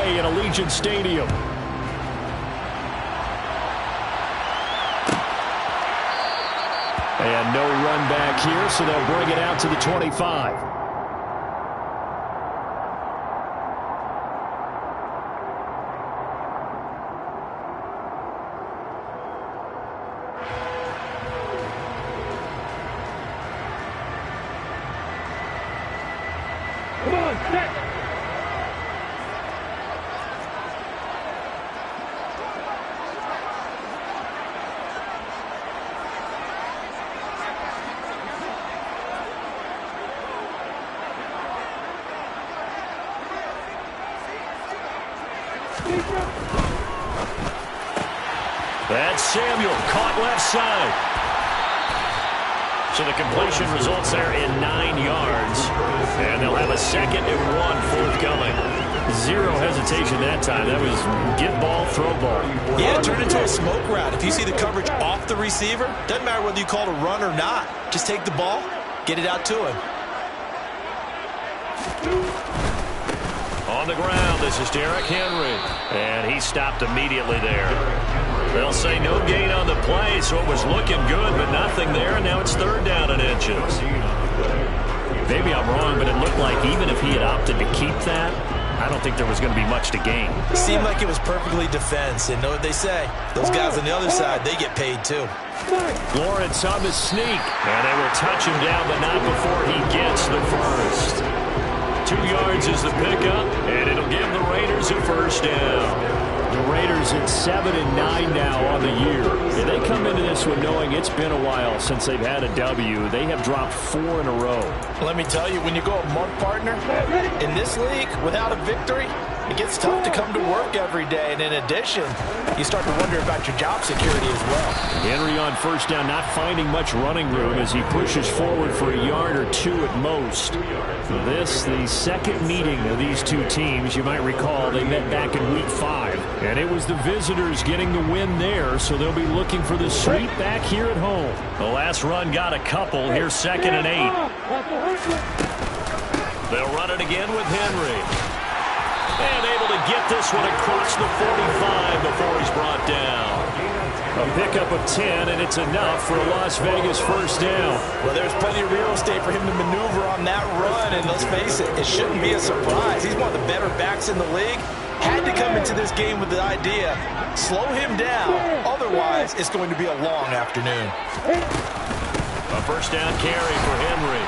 play in Allegiant Stadium. And no run back here, so they'll bring it out to the 25. Come on, set. That's Samuel, caught left side. So the completion results there in 9 yards. And they'll have a 2nd and 1 forthcoming. Zero hesitation that time. That was get ball, throw ball. Yeah, turn into a smoke route. If you see the coverage off the receiver, doesn't matter whether you call it a run or not. Just take the ball, get it out to him. On the ground, this is Derrick Henry. And he stopped immediately there. They'll say no gain on the play, so it was looking good, but nothing there, and now it's 3rd down and inches. Maybe I'm wrong, but it looked like even if he had opted to keep that, I don't think there was going to be much to gain. It seemed like it was perfectly defense, and know what they say. Those guys on the other side, they get paid too. Lawrence on the sneak, and they will touch him down, but not before he gets the first. 2 yards is the pickup, and it'll give the Raiders a 1st down. The Raiders at 7-9 now on the year. And they come into this one knowing it's been a while since they've had a W. They have dropped 4 in a row. Let me tell you, when you go a month partner, in this league, without a victory, it gets tough to come to work every day. And in addition, you start to wonder about your job security as well. Henry on 1st down, not finding much running room as he pushes forward for a yard or 2 at most. This, the 2nd meeting of these 2 teams. You might recall they met back in Week 5. And it was the visitors getting the win there, so they'll be looking for the sweep back here at home. The last run got a couple. Here's 2nd and 8. They'll run it again with Henry. And able to get this one across the 45 before he's brought down. A pickup of 10, and it's enough for a Las Vegas 1st down. Well, there's plenty of real estate for him to maneuver on that run, and let's face it, it shouldn't be a surprise. He's one of the better backs in the league. Had to come into this game with the idea, slow him down, otherwise it's going to be a long afternoon. A 1st down carry for Henry.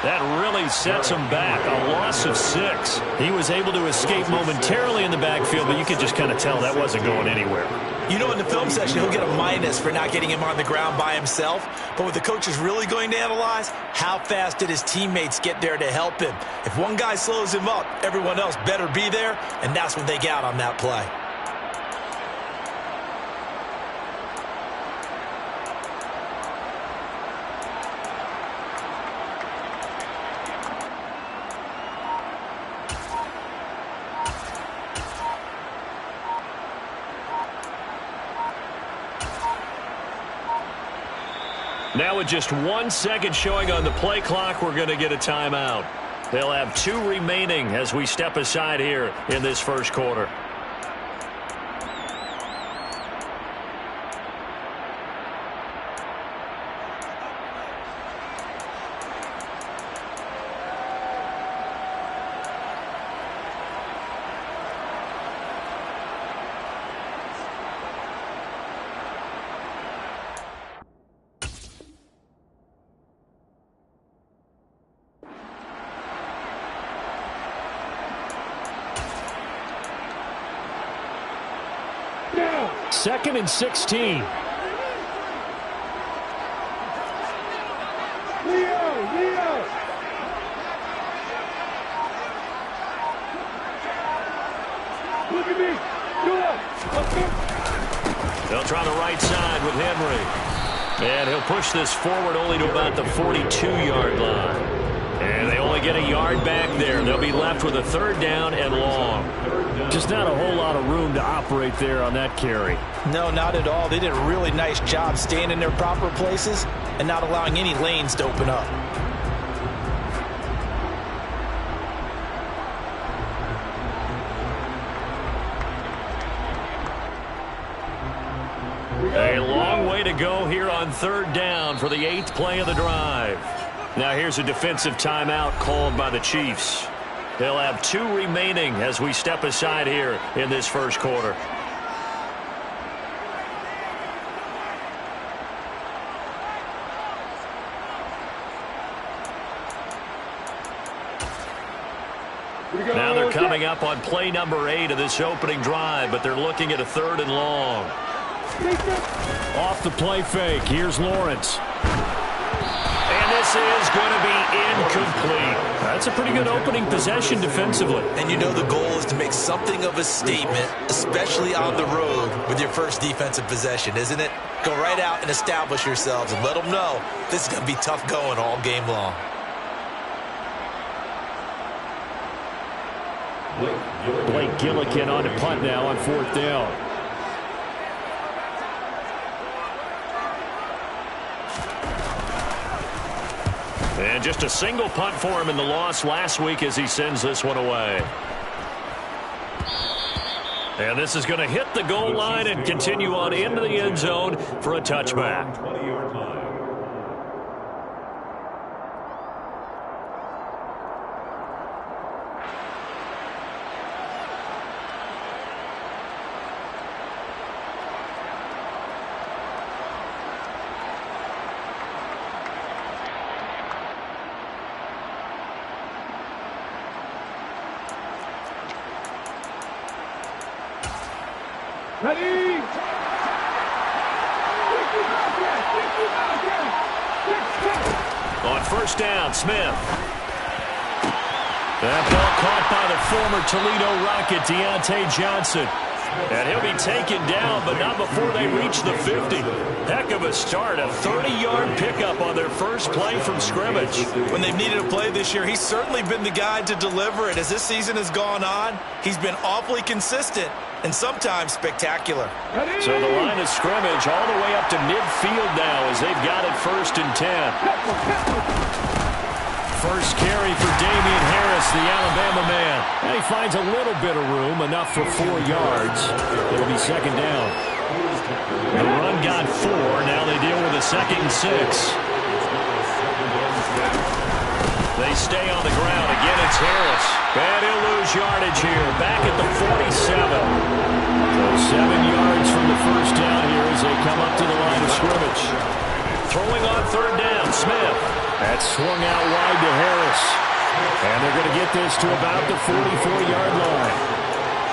That really sets him back, a loss of 6. He was able to escape momentarily in the backfield, but you could just kind of tell that wasn't going anywhere. You know, in the film section, he'll get a minus for not getting him on the ground by himself. But what the coach is really going to analyze, how fast did his teammates get there to help him? If one guy slows him up, everyone else better be there, and that's what they got on that play. Now with just 1 second showing on the play clock, we're going to get a timeout. They'll have 2 remaining as we step aside here in this 1st quarter. Now. 2nd and 16. Leo. Look at me. Go up. They'll try the right side with Henry. And he'll push this forward only to about the 42-yard line. And they only get a yard back there. They'll be left with a 3rd down and long. Just not a whole lot of room to operate there on that carry. No, not at all. They did a really nice job staying in their proper places and not allowing any lanes to open up. to go here on 3rd down for the 8th play of the drive. Now here's a defensive timeout called by the Chiefs. They'll have 2 remaining as we step aside here in this first quarter. Now they're coming up on play number 8 of this opening drive, but they're looking at a 3rd and long. Off the play fake, here's Lawrence. And this is going to be incomplete. That's a pretty good opening possession defensively. And you know the goal is to make something of a statement, especially on the road with your first defensive possession, isn't it? Go right out and establish yourselves and let them know this is going to be tough going all game long. Blake Gillikin on a punt now on 4th down. And just a single punt for him in the loss last week as he sends this one away. And this is going to hit the goal line and continue on into the end zone for a touchback. Ready? On 1st down, Smith. That ball caught by the former Toledo Rocket, Deontay Johnson. And he'll be taken down, but not before they reach the 50. Heck of a start, a 30-yard pickup on their first play from scrimmage. When they've needed a play this year, he's certainly been the guy to deliver it. As this season has gone on, he's been awfully consistent and sometimes spectacular. So the line of scrimmage all the way up to midfield now as they've got it 1st and 10. First carry for Damian Harris, the Alabama man. And he finds a little bit of room, enough for 4 yards. It'll be 2nd down. The run got 4. Now they deal with a 2nd and 6. They stay on the ground. Again, it's Harris. And he'll lose yardage here. Back at the 47. So 7 yards from the first down here as they come up to the line of scrimmage. Throwing on 3rd down, Smith. That's swung out wide to Harris. And they're going to get this to about the 44-yard line.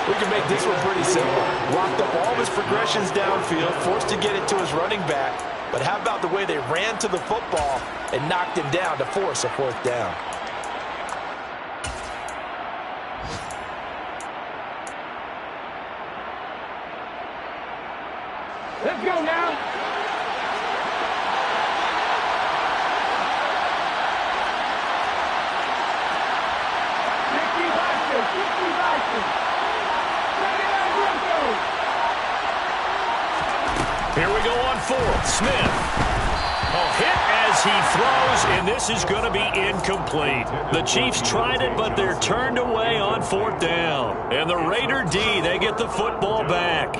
We can make this one pretty simple. Locked up all of his progressions downfield, forced to get it to his running back. But how about the way they ran to the football and knocked him down to force a 4th down? Let's go now. Here we go on 4th. Smith. A hit as he throws, and this is going to be incomplete. The Chiefs tried it, but they're turned away on 4th down. And the Raider D, they get the football back.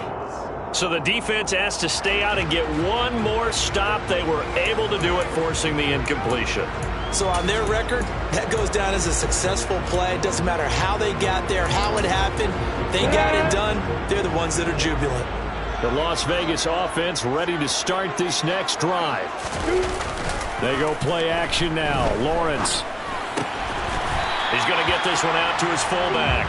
So the defense has to stay out and get one more stop. They were able to do it, forcing the incompletion. So on their record, that goes down as a successful play. It doesn't matter how they got there, how it happened. They got it done. They're the ones that are jubilant. The Las Vegas offense ready to start this next drive. They go play action now. Lawrence. He's going to get this one out to his fullback.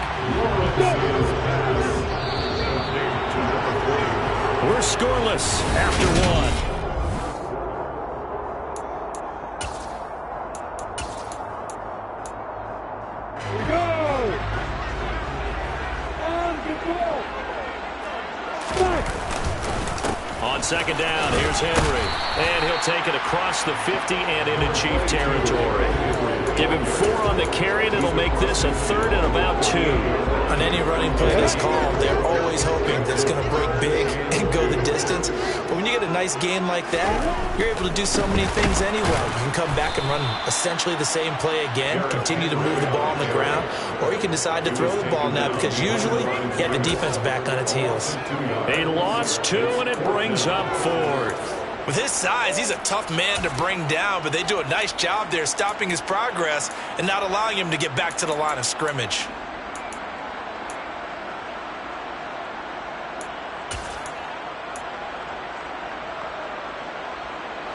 We're scoreless after 1. On 2nd down, here's Henry. And he'll take it across the 50 and into Chief territory. Give him 4 on the carry, and it'll make this a 3rd and about 2. On any running play that's called, they're always hoping that it's going to break big and go the distance. But when you get a nice gain like that, you're able to do so many things anyway. You can come back and run essentially the same play again, continue to move the ball on the ground, or you can decide to throw the ball now because usually you have the defense back on its heels. They lost 2, and it brings up 4th. With his size, he's a tough man to bring down, but they do a nice job there stopping his progress and not allowing him to get back to the line of scrimmage.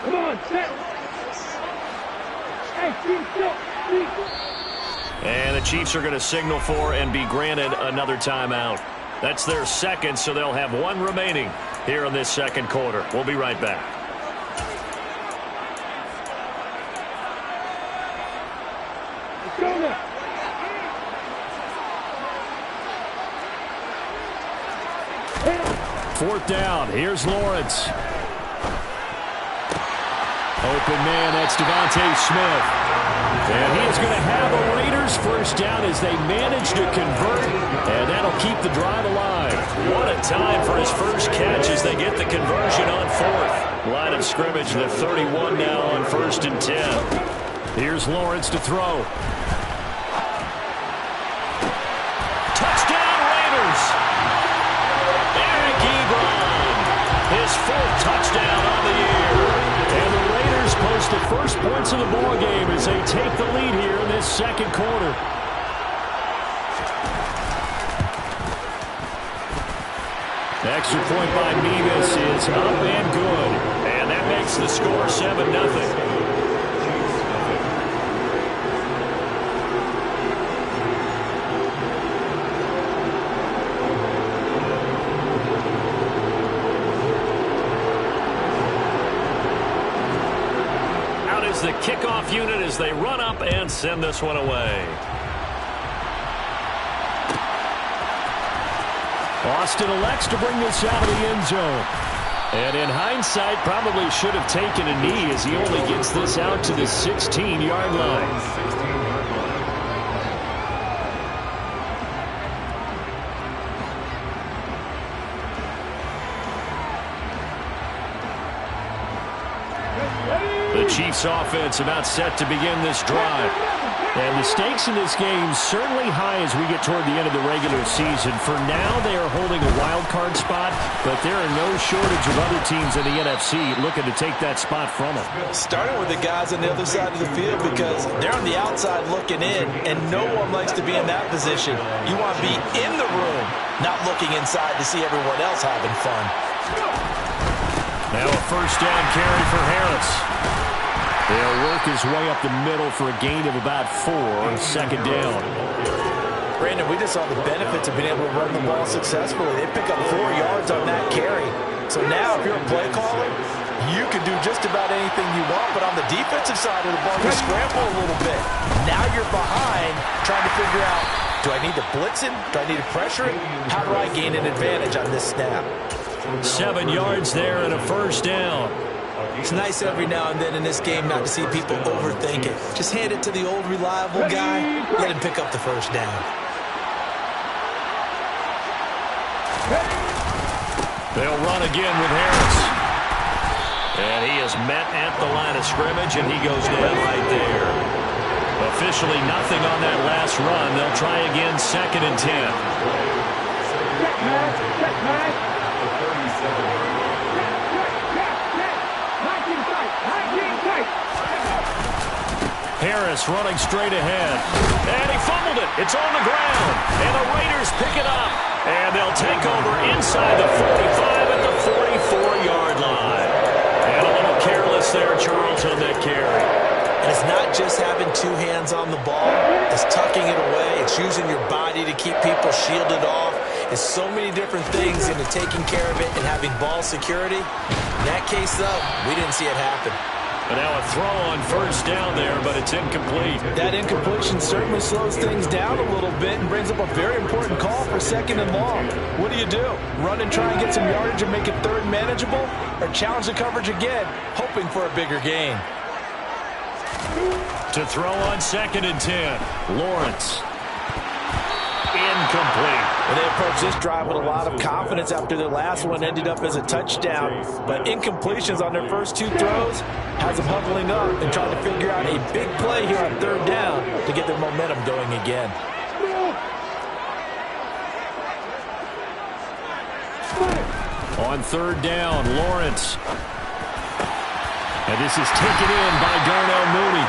Come on, set. Hey, team, And the Chiefs are going to signal for and be granted another timeout. That's their second, so they'll have one remaining here in this second quarter. We'll be right back. Let's go now. Fourth down. Here's Lawrence. Open man, that's Devontae Smith. And he is going to have a Raiders first down as they manage to convert, and that'll keep the drive alive. What a time for his first catch as they get the conversion on fourth. Line of scrimmage, the 31 now on 1st and 10. Here's Lawrence to throw. Touchdown Raiders! Eric Ebron, his 4th touchdown on the year. And the Raiders post the first points of the ball game as they take the lead here in this second quarter. The extra point by Nevis is up and good. And that makes the score 7-0. The kickoff unit as they run up and send this one away. Austin elects to bring this out of the end zone. And in hindsight, probably should have taken a knee as he only gets this out to the 16-yard line. The Chiefs offense about set to begin this drive. And the stakes in this game certainly high as we get toward the end of the regular season. For now, they are holding a wild card spot, but there are no shortage of other teams in the NFC looking to take that spot from them. Starting with the guys on the other side of the field because they're on the outside looking in, and no one likes to be in that position. You want to be in the room, not looking inside to see everyone else having fun. Now a first down carry for Harris. They'll work his way up the middle for a gain of about 4 on 2nd down. Brandon, we just saw the benefits of being able to run the ball successfully. They pick up 4 yards on that carry. So now if you're a play caller, you can do just about anything you want, but on the defensive side of the ball, you scramble a little bit. Now you're behind trying to figure out, do I need to blitz him? Do I need to pressure him? How do I gain an advantage on this snap? 7 yards there and a first down. It's nice every now and then in this game not to see people overthink it. Just hand it to the old reliable guy. Let him pick up the first down. They'll run again with Harris. And he is met at the line of scrimmage, and he goes down right there. Officially nothing on that last run. They'll try again 2nd and 10. Check, man. Harris running straight ahead. And he fumbled it. It's on the ground. And the Raiders pick it up. And they'll take over inside the 45 at the 44-yard line. And a little careless there, Charles, on that carry. And it's not just having 2 hands on the ball. It's tucking it away. It's using your body to keep people shielded off. It's so many different things into taking care of it and having ball security. In that case, though, we didn't see it happen. And now a throw on first down there, but it's incomplete. That incompletion certainly slows things down a little bit and brings up a very important call for 2nd and long. What do? Run and try and get some yardage and make it 3rd manageable? Or challenge the coverage again, hoping for a bigger gain? To throw on 2nd and 10, Lawrence. Incomplete. And they approached this drive with a lot of confidence after their last one ended up as a touchdown. But incompletions on their first 2 throws has them huddling up and trying to figure out a big play here on 3rd down to get their momentum going again. On 3rd down, Lawrence. And this is taken in by Darnell Mooney.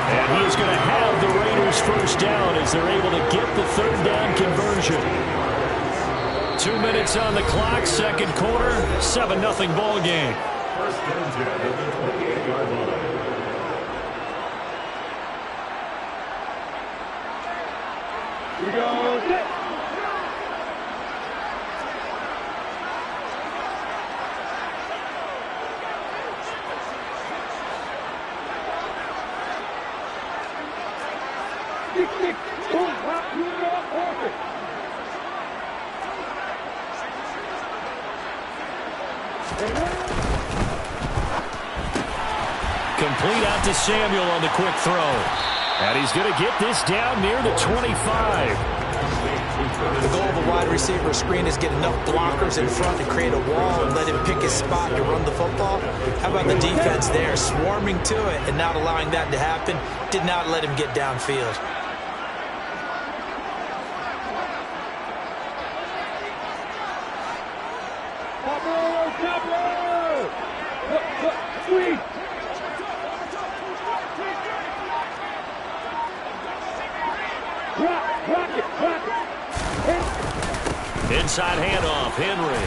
And he is going to have the Raiders first down as they're able to get the third down conversion. 2 minutes on the clock, second quarter, 7-0 ball game. First and 10 at the 28-yard line. Here we go. Set. Stick. Boom. Rock. Perfect. Complete out to Samuel on the quick throw. And he's going to get this down near the 25. The goal of a wide receiver screen is get enough blockers in front to create a wall and let him pick his spot to run the football. How about the defense there, swarming to it and not allowing that to happen? Did not let him get downfield. Sweet. Rock it. Inside handoff, Henry.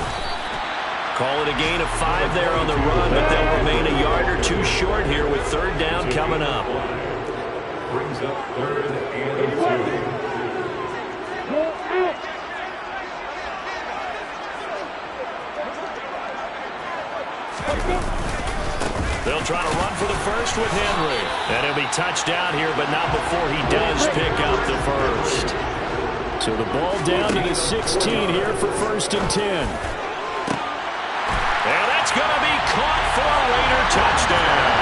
Call it a gain of 5 there on the run, but they'll remain a yard or two short here with third down coming up. Brings up third and 2. Go out. They'll try to run for the first with Henry. And he'll be touched down here, but not before he does pick up the first. So the ball down to the 16 here for first and 10. And that's going to be caught for a Raider touchdown.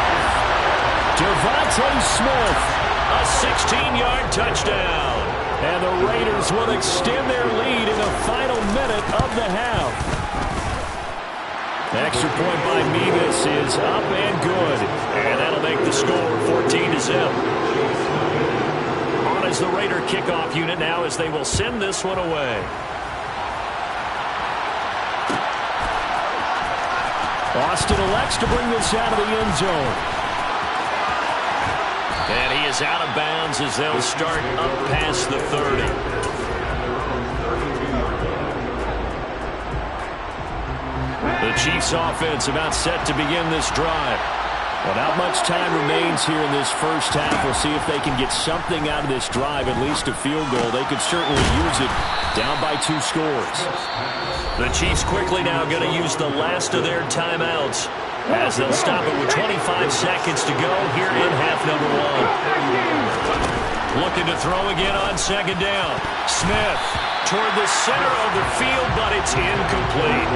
Devontae Smith, a 16-yard touchdown. And the Raiders will extend their lead in the final minute of the half. Extra point by Mevis is up and good. And that'll make the score 14-0. On as the Raider kickoff unit now as they will send this one away. Austin elects to bring this out of the end zone. And he is out of bounds as they'll start up past the 30. The Chiefs offense about set to begin this drive. Well, not much time remains here in this first half. We'll see if they can get something out of this drive, at least a field goal. They could certainly use it down by 2 scores. The Chiefs quickly now going to use the last of their timeouts as they'll stop it with 25 seconds to go here in half number 1. Looking to throw again on second down. Smith toward the center of the field, but it's incomplete.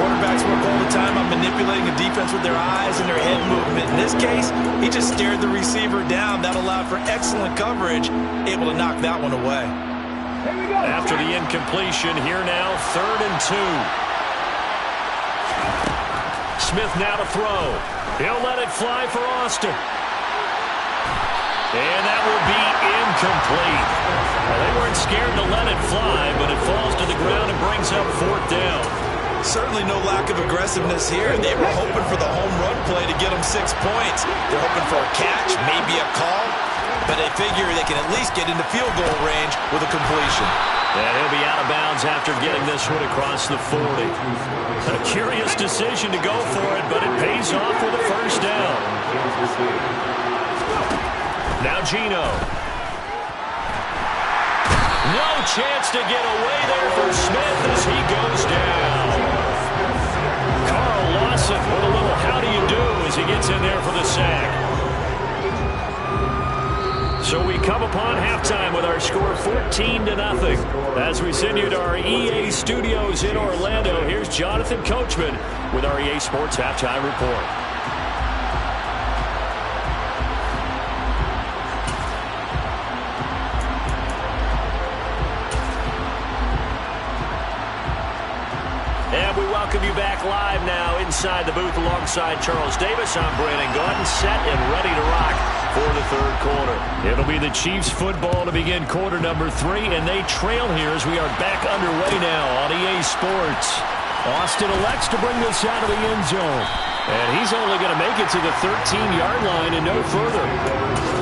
Quarterbacks work all the time on manipulating a defense with their eyes and their head movement. In this case, he just stared the receiver down. That allowed for excellent coverage, able to knock that one away. After the incompletion, here now, 3rd and 2. Smith now to throw. He'll let it fly for Austin. And that will be incomplete. Well, they weren't scared to let it fly, but it falls to the ground and brings up 4th down. Certainly no lack of aggressiveness here. They were hoping for the home run play to get them 6 points. They're hoping for a catch, maybe a call, but they figure they can at least get into field goal range with a completion. And he'll be out of bounds after getting this one across the 40. A curious decision to go for it, but it pays off with a first down. Now Geno. No chance to get away there for Smith as he goes down. Carl Lawson with a little how do you do as he gets in there for the sack. So we come upon halftime with our score 14-0. As we send you to our EA studios in Orlando, here's Jonathan Coachman with our EA Sports Halftime Report. And we welcome you back live now inside the booth alongside Charles Davis. I'm Brandon Gordon, set and ready to rock for the 3rd quarter. It'll be the Chiefs football to begin quarter number 3, and they trail here as we are back underway now on EA Sports. Austin elects to bring this out of the end zone. And he's only going to make it to the 13-yard line and no further.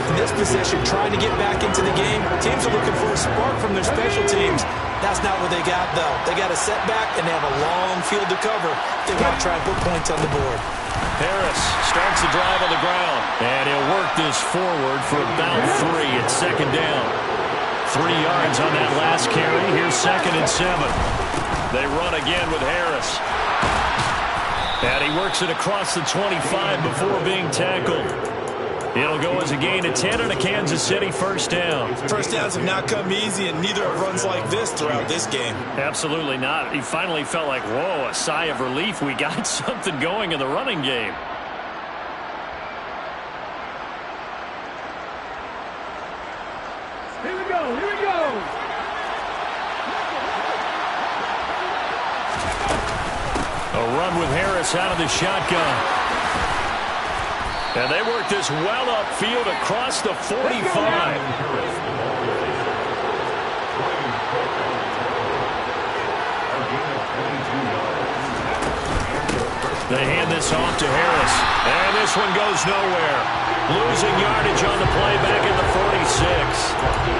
In this position, trying to get back into the game, teams are looking for a spark from their special teams. That's not what they got, though. They got a setback, and they have a long field to cover. They want to try and put points on the board. Harris starts the drive on the ground. And he'll work this forward for about 3 at second down. 3 yards on that last carry. Here's 2nd and 7. They run again with Harris. And he works it across the 25 before being tackled. It'll go as a gain of 10 and a Kansas City first down. First downs have not come easy, and neither have runs like this throughout this game. Absolutely not. He finally felt like, whoa, a sigh of relief. We got something going in the running game. Here we go. Here we go. A run with Harris out of the shotgun. And they work this well upfield across the 45. They hand this off to Harris. And this one goes nowhere. Losing yardage on the play back at the 46.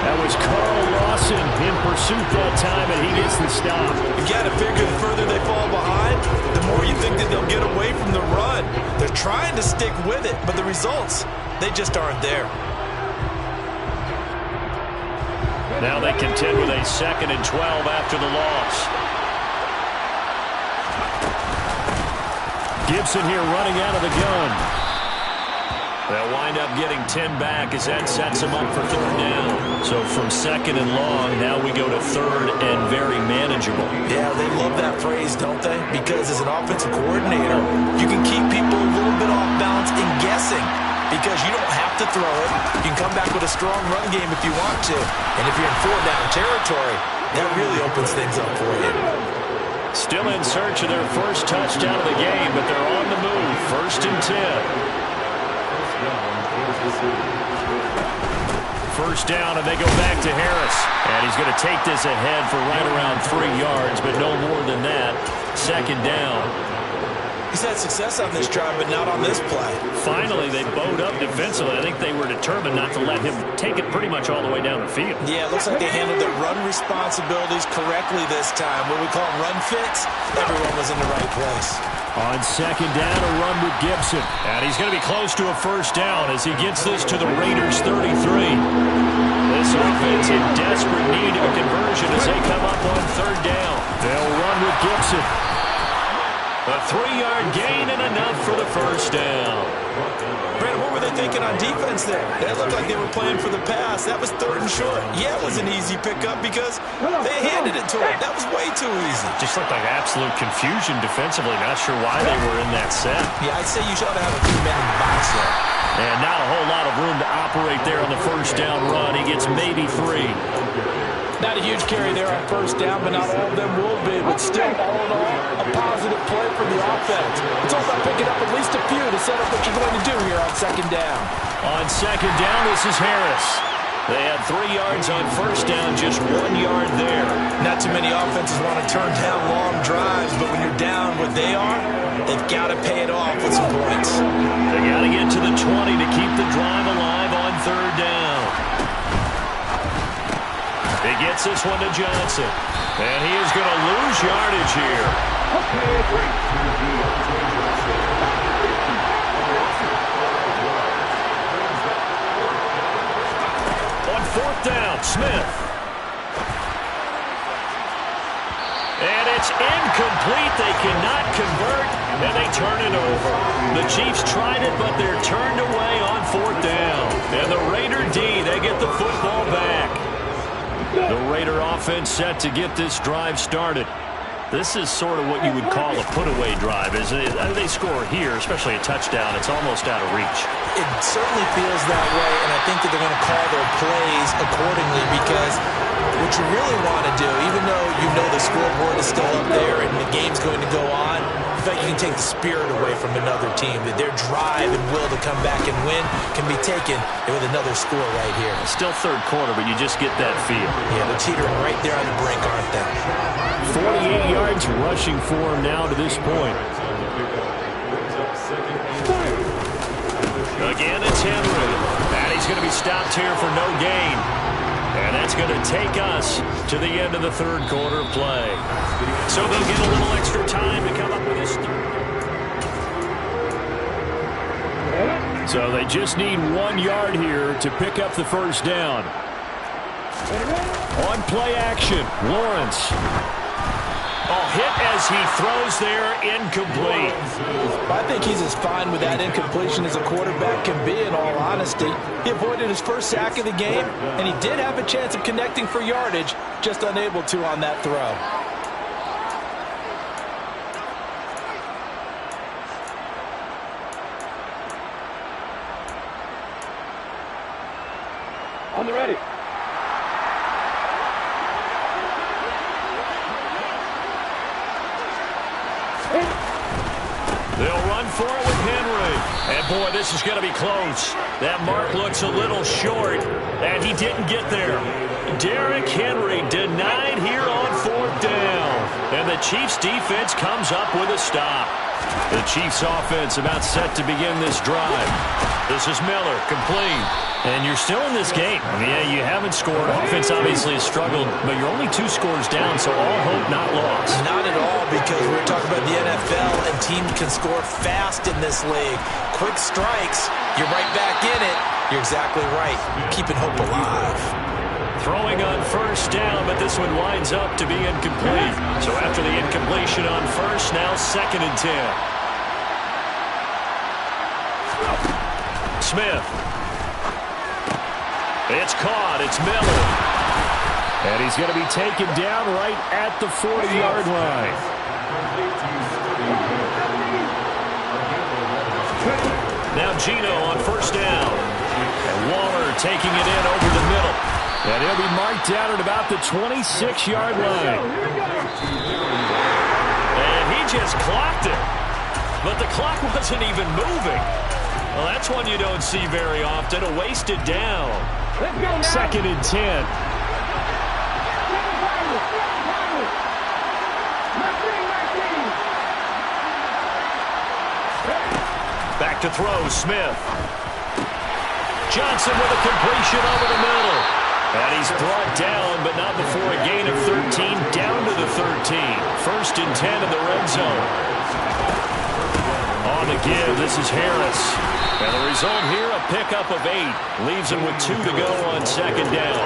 That was Carl Lawson in pursuit that time, and he gets the stop. You got to figure the further they fall behind, the more you think that they'll get away from the run. They're trying to stick with it, but the results, they just aren't there. Now they contend with a 2nd and 12 after the loss. Gibson here running out of the gun. They'll wind up getting 10 back as that sets them up for 3rd down. So from 2nd and long, now we go to 3rd and very manageable. Yeah, they love that phrase, don't they? Because as an offensive coordinator, you can keep people a little bit off balance and guessing because you don't have to throw it. You can come back with a strong run game if you want to. And if you're in 4-down territory, that really opens things up for you. Still in search of their first touchdown of the game, but they're on the move. 1st and 10. First down, and they go back to Harris. And he's going to take this ahead for right around 3 yards, but no more than that. 2nd down. He's had success on this drive, but not on this play. Finally, they bowed up defensively. I think they were determined not to let him take it pretty much all the way down the field. Yeah, it looks like they handled their run responsibilities correctly this time. What we call run fits, everyone was in the right place. On 2nd down, a run with Gibson. And he's going to be close to a first down as he gets this to the Raiders' 33. This offense in desperate need of a conversion as they come up on 3rd down. They'll run with Gibson. A 3-yard gain and enough for the first down. Brandon, what were they thinking on defense there? They looked like they were playing for the pass. That was 3rd and short. Yeah, it was an easy pickup because they handed it to him. That was way too easy. Just looked like absolute confusion defensively. Not sure why they were in that set. Yeah, I'd say you should have a few men in the box there. And not a whole lot of room to operate there on the first down run. He gets maybe 3. Not a huge carry there on first down, but not all of them will be. But still, all in all, a positive play for the offense. It's all about picking up at least a few to set up what you're going to do here on 2nd down. On 2nd down, this is Harris. They had 3 yards on first down, just 1 yard there. Not too many offenses want to turn down long drives, but when you're down what they are, they've got to pay it off with some points. They got to get to the 20 to keep the drive alive on 3rd down. He gets this one to Johnson. And he is going to lose yardage here. On 4th down, Smith. And it's incomplete. They cannot convert, and they turn it over. The Chiefs tried it, but they're turned away on 4th down. And the Raider D, they get the football back. The Raider offense set to get this drive started. This is sort of what you would call a put-away drive, isn't it? They score here, especially a touchdown. It's almost out of reach. It certainly feels that way, and I think that they're going to call their plays accordingly because what you really want to do, even though you know the scoreboard is still up there and the game's going to go on, I feel like you can take the spirit away from another team, that their drive and will to come back and win can be taken with another score right here. Still 3rd quarter, but you just get that feel. Yeah, they're teetering right there on the brink, aren't they? 48 yards rushing for him now to this point. Again, it's Henry. And he's going to be stopped here for no gain. And that's going to take us to the end of the third quarter of play. So they'll get a little extra time to come up with this. So they just need 1 yard here to pick up the first down. On play action, Lawrence. Oh, hit as he throws there, incomplete. I think he's as fine with that incompletion as a quarterback can be, in all honesty. He avoided his first sack of the game, and he did have a chance of connecting for yardage, just unable to on that throw. On the ready. They'll run for it with Henry. And, boy, this is going to be close. That mark looks a little short, and he didn't get there. Derrick Henry denied here on fourth down. And the Chiefs' defense comes up with a stop. The Chiefs' offense about set to begin this drive. This is Miller, complete. And you're still in this game. I mean, yeah, you haven't scored. Offense obviously has struggled, but you're only 2 scores down, so all hope not lost. Not at all, because we're talking about the NFL, and teams can score fast in this league. Quick strikes, you're right back in it. You're exactly right. Keeping hope alive. Throwing on first down, but this one winds up to be incomplete. So after the incompletion on first, now 2nd and 10. Smith. It's caught. It's Miller. And he's going to be taken down right at the 40-yard line. Now Gino on first down. And Waller taking it in over the middle. And he'll be marked down at about the 26-yard line. And he just clocked it. But the clock wasn't even moving. Well, that's one you don't see very often. A wasted down. 2nd and 10. Back to throw, Smith. Johnson with a completion over the middle. And he's brought down, but not before a gain of 13, down to the 13. 1st and 10 in the red zone. On the give, this is Harris. And the result here, a pickup of 8. Leaves him with 2 to go on 2nd down.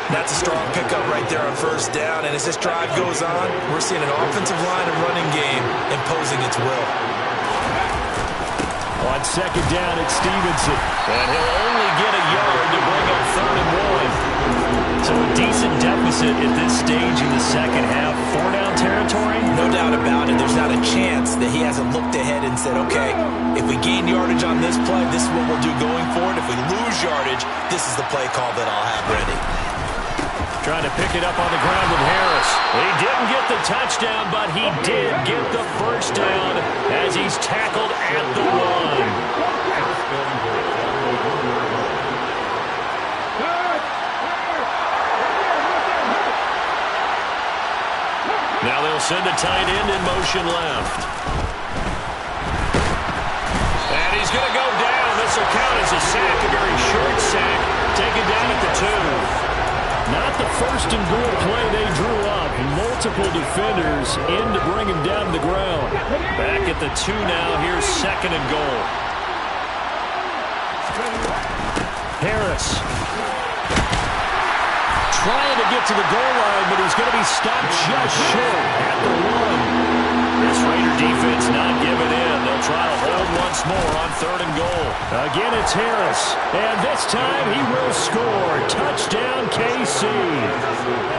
That's a strong pickup right there on first down. And as this drive goes on, we're seeing an offensive line and running game imposing its will. On 2nd down, it's Stevenson. And he'll only get a yard to bring up 3rd and 1. So a decent deficit at this stage in the second half. 4-down territory? No doubt about it. There's not a chance that he hasn't looked ahead and said, okay, if we gain yardage on this play, this is what we'll do going forward. If we lose yardage, this is the play call that I'll have ready. Trying to pick it up on the ground with Harris. He didn't get the touchdown, but he did get the first down as he's tackled at the 1. Now they'll send the tight end in motion left. And he's going to go down. This will count as a sack, a very short sack, taken down at the 2. Not the first and goal play they drew up. Multiple defenders in to bring him down to the ground. Back at the 2 now. Here's 2nd and goal. Harris. Trying to get to the goal line, but he's going to be stopped just short at the 1. This Raider defense not giving in. They'll try to hold once more on 3rd and goal. Again, it's Harris. And this time he will score. Touchdown, KC.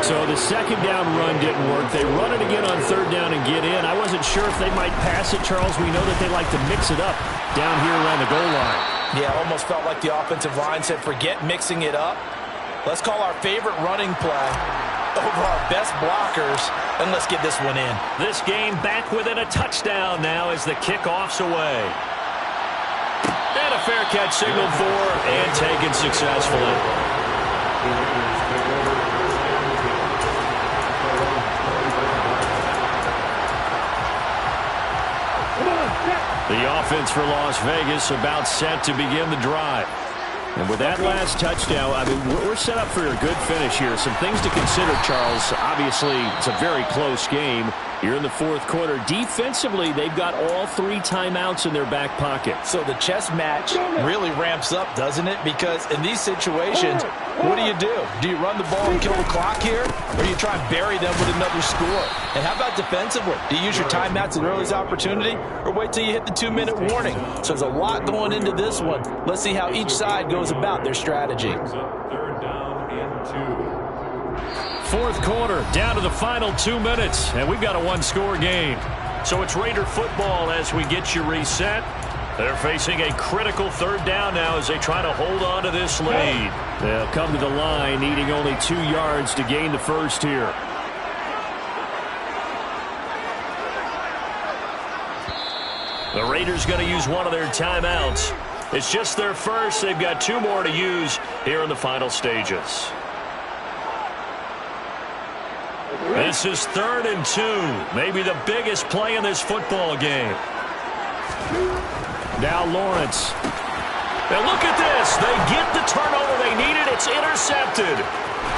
So the 2nd down run didn't work. They run it again on 3rd down and get in. I wasn't sure if they might pass it, Charles. We know that they like to mix it up down here around the goal line. Yeah, almost felt like the offensive line said, forget mixing it up. Let's call our favorite running play over our best blockers, and let's get this one in. This game back within a touchdown now as the kickoff's away. And a fair catch signaled for and taken successfully. The defense for Las Vegas about set to begin the drive. And with that last touchdown, I mean, we're set up for a good finish here. Some things to consider, Charles. Obviously, it's a very close game. You're in the fourth quarter. Defensively, they've got all 3 timeouts in their back pocket. So the chess match really ramps up, doesn't it? Because in these situations, what do? Do you run the ball and kill the clock here? Or do you try and bury them with another score? And how about defensively? Do you use your timeouts at the earliest opportunity? Or wait till you hit the 2-minute warning? So there's a lot going into this one. Let's see how each side goes about their strategy. Third down and 2. Fourth quarter, down to the final 2 minutes, and we've got a one-score game. So it's Raider football as we get you reset. They're facing a critical third down now as they try to hold on to this lead. They'll come to the line needing only 2 yards to gain the first here. The Raiders going to use one of their timeouts. It's just their first. They've got 2 more to use here in the final stages. This is 3rd and 2. Maybe the biggest play in this football game. Now Lawrence. Now look at this. They get the turnover they needed. It's intercepted.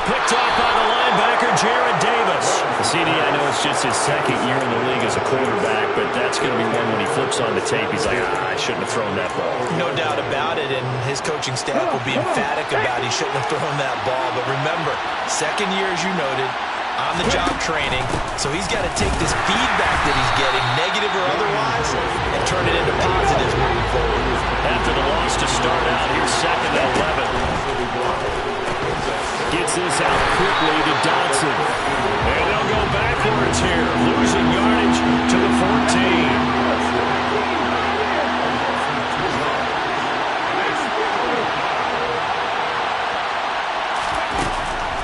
Picked off by the linebacker, Jarrad Davis. CD, I know it's just his 2nd year in the league as a quarterback, but that's going to be one when he flips on the tape. He's like, I shouldn't have thrown that ball. No doubt about it, and his coaching staff will be emphatic about he shouldn't have thrown that ball. But remember, 2nd year, as you noted, on-the-job training, so he's got to take this feedback that he's getting, negative or otherwise, and turn it into positives moving forward. After the loss to start out, here's 2nd and 11. Gets this out quickly to Dotson. And they'll go backwards here, losing yardage to the 14.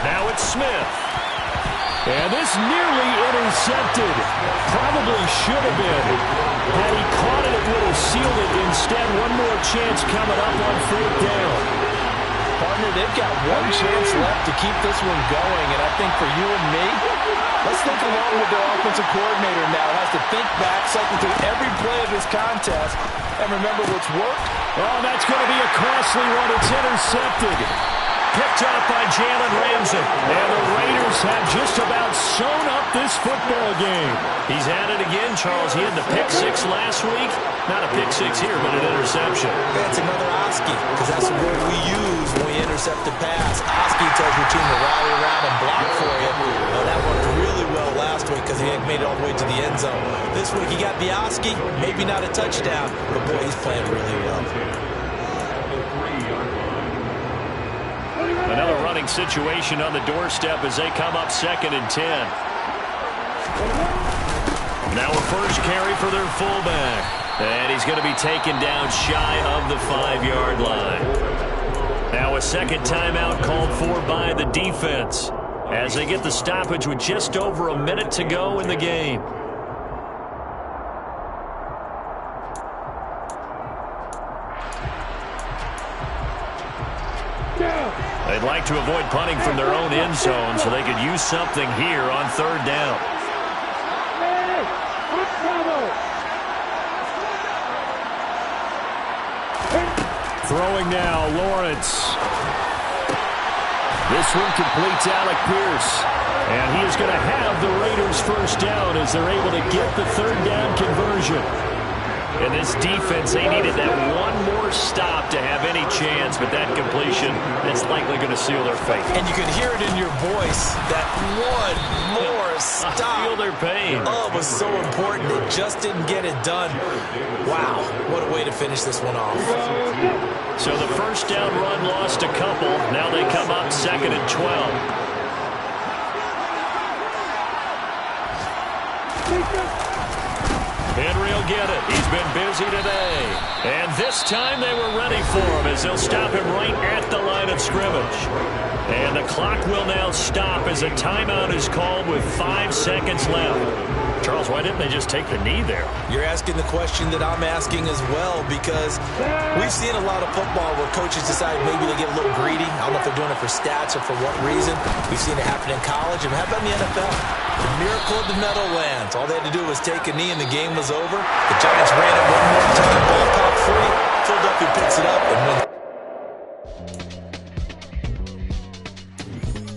Now it's Smith. And this nearly intercepted. Probably should have been. Had he caught it, it would have sealed it. Instead, one more chance coming up on 4th down. Partner, they've got one chance left to keep this one going. And I think for you and me, let's think along with their offensive coordinator now. Has to think back, cycle through every play of this contest, and remember what's worked. Oh, that's going to be a costly one. It's intercepted. Picked up by Jalen Ramsey. And the Raiders have just about sewn up this football game. He's at it again, Charles. He had the pick 6 last week. Not a pick 6 here, but an interception. That's another Oski, because that's the word we use when we intercept a pass. Oski tells your team to rally around and block for you. Well, that worked really well last week because he made it all the way to the end zone. This week he got the Oski, maybe not a touchdown, but boy, he's playing really well. Another running situation on the doorstep as they come up 2nd and 10. Now a first carry for their fullback. And he's going to be taken down shy of the 5-yard line. Now a 2nd timeout called for by the defense as they get the stoppage with just over a minute to go in the game. They'd like to avoid punting from their own end zone so they could use something here on 3rd down. Throwing now, Lawrence. This one completes Alec Pierce. And he is going to have the Raiders first down as they're able to get the 3rd down conversion. And this defense, they needed that one more stop to have any chance, but that completion is likely going to seal their fate. And you can hear it in your voice, that one more stop. I feel their pain. Oh, it was so important. They just didn't get it done. Wow, what a way to finish this one off. So the first down run lost a couple. Now they come up 2nd and 12. Henry will get it. He's been busy today. And this time they were ready for him as they'll stop him right at the line of scrimmage. And the clock will now stop as a timeout is called with 5 seconds left. Charles, why didn't they just take the knee there? You're asking the question that I'm asking as well, because we've seen a lot of football where coaches decide maybe they get a little greedy. I don't know if they're doing it for stats or for what reason. We've seen it happen in college. And how about in the NFL? The mere buckle of the Meadowlands. All they had to do was take a knee and the game was over. The Giants ran it one more time. Ball popped free. Philadelphia picks it up and wins.